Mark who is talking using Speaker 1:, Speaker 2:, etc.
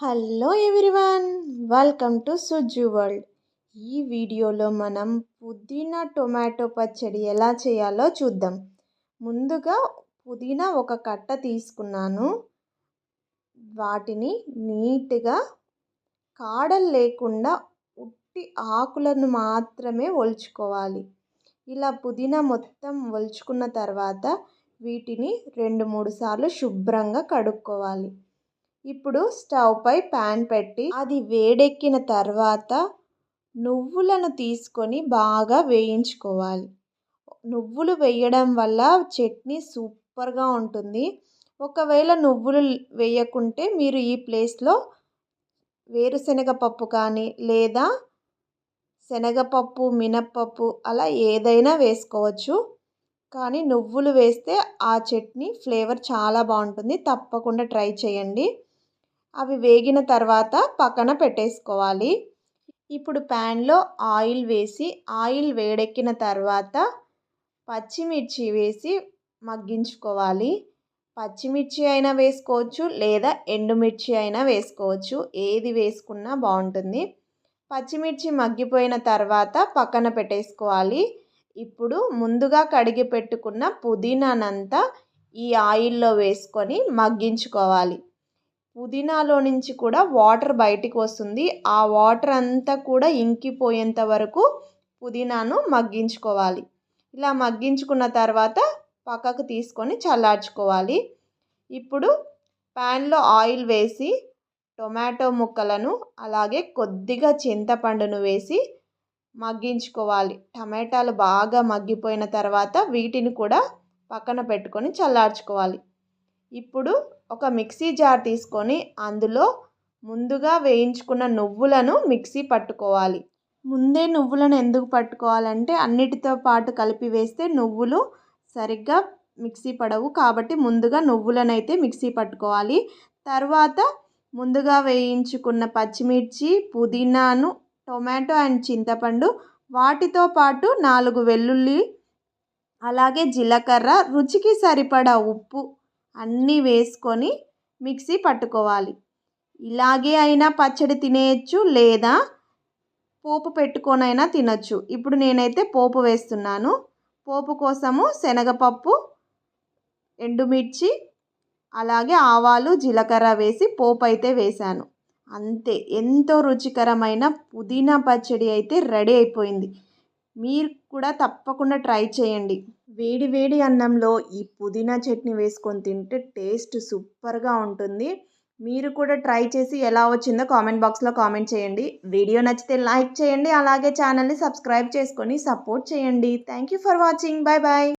Speaker 1: Hello everyone, welcome to Sujju world. ఈ వీడియోలో మనం పుదీనా టొమాటో పచ్చడి ఎలా చేయాలో చూద్దాం. ముందుగా పుదీనా ఒక కట్ట తీసుకున్నాను. వాటిని నీట్గా కాడలు లేకుండా ఉట్టి ఆకులను మాత్రమే ఒలుచుకోవాలి. ఇలా పుదీనా మొత్తం ఒలుచుకున్న తర్వాత వీటిని 2-3 సార్లు శుభ్రంగా కడుక్కోవాలి. ఇప్పుడు స్టవ్ పై ప్యాన్ పెట్టి అది వేడెక్కిన తర్వాత నువ్వులను తీసుకొని బాగా వేయించుకోవాలి. నువ్వులు వేయడం వల్ల చట్నీ సూపర్గా ఉంటుంది. ఒకవేళ నువ్వులు వేయకుంటే మీరు ఈ ప్లేస్లో వేరుశనగ పప్పు కానీ లేదా శనగపప్పు, మినప్పప్పు అలా ఏదైనా వేసుకోవచ్చు. కానీ నువ్వులు వేస్తే ఆ చట్నీ ఫ్లేవర్ చాలా బాగుంటుంది. తప్పకుండా ట్రై చేయండి. అవి వేగిన తర్వాత పక్కన పెట్టేసుకోవాలి. ఇప్పుడు ప్యాన్లో ఆయిల్ వేసి ఆయిల్ వేడెక్కిన తర్వాత పచ్చిమిర్చి వేసి మగ్గించుకోవాలి. పచ్చిమిర్చి అయినా వేసుకోవచ్చు లేదా ఎండుమిర్చి అయినా వేసుకోవచ్చు. ఏది వేసుకున్నా బాగుంటుంది. పచ్చిమిర్చి మగ్గిపోయిన తర్వాత పక్కన పెట్టేసుకోవాలి. ఇప్పుడు ముందుగా కడిగి పెట్టుకున్న పుదీనానంతా ఈ ఆయిల్లో వేసుకొని మగ్గించుకోవాలి. పుదీనాలో నుంచి కూడా వాటర్ బయటికి వస్తుంది. ఆ వాటర్ అంతా కూడా ఇంకిపోయేంత వరకు పుదీనాను మగ్గించుకోవాలి. ఇలా మగ్గించుకున్న తర్వాత పక్కకు తీసుకొని చల్లార్చుకోవాలి. ఇప్పుడు ప్యాన్లో ఆయిల్ వేసి టొమాటో ముక్కలను అలాగే కొద్దిగా చింతపండును వేసి మగ్గించుకోవాలి. టమాటాలు బాగా మగ్గిపోయిన తర్వాత వీటిని కూడా పక్కన పెట్టుకొని చల్లార్చుకోవాలి. ఇప్పుడు ఒక మిక్సీ జార్ తీసుకొని అందులో ముందుగా వేయించుకున్న నువ్వులను మిక్సీ పట్టుకోవాలి. ముందే నువ్వులను ఎందుకు పట్టుకోవాలంటే అన్నిటితో పాటు కలిపి వేస్తే నువ్వులు సరిగ్గా మిక్సీ పడవు. కాబట్టి ముందుగా నువ్వులను అయితే మిక్సీ పట్టుకోవాలి. తర్వాత ముందుగా వేయించుకున్న పచ్చిమిర్చి, పుదీనాను, టొమాటో అండ్ చింతపండు, వాటితో పాటు 4 వెల్లుల్లి, అలాగే జీలకర్ర, రుచికి సరిపడా ఉప్పు అన్నీ వేసుకొని మిక్సీ పట్టుకోవాలి. ఇలాగే అయినా పచ్చడి తినేయచ్చు లేదా పోపు పెట్టుకొనైనా తినచ్చు. ఇప్పుడు నేనైతే పోపు వేస్తున్నాను. పోపు కోసము శనగపప్పు, ఎండుమిర్చి, అలాగే ఆవాలు, జీలకర్ర వేసి పోపు అయితే వేశాను. అంతే, ఎంతో రుచికరమైన పుదీనా పచ్చడి అయితే రెడీ అయిపోయింది. మీరు కూడా తప్పకుండా ట్రై చేయండి. వేడి వేడి అన్నంలో ఈ పుదీనా చట్నీ వేసుకొని తింటే టేస్ట్ సూపర్గా ఉంటుంది. మీరు కూడా ట్రై చేసి ఎలా వచ్చిందో కామెంట్ బాక్స్లో కామెంట్ చేయండి. వీడియో నచ్చితే లైక్ చేయండి. అలాగే ఛానల్ని సబ్స్క్రైబ్ చేసుకొని సపోర్ట్ చేయండి. Thank you for watching. Bye bye.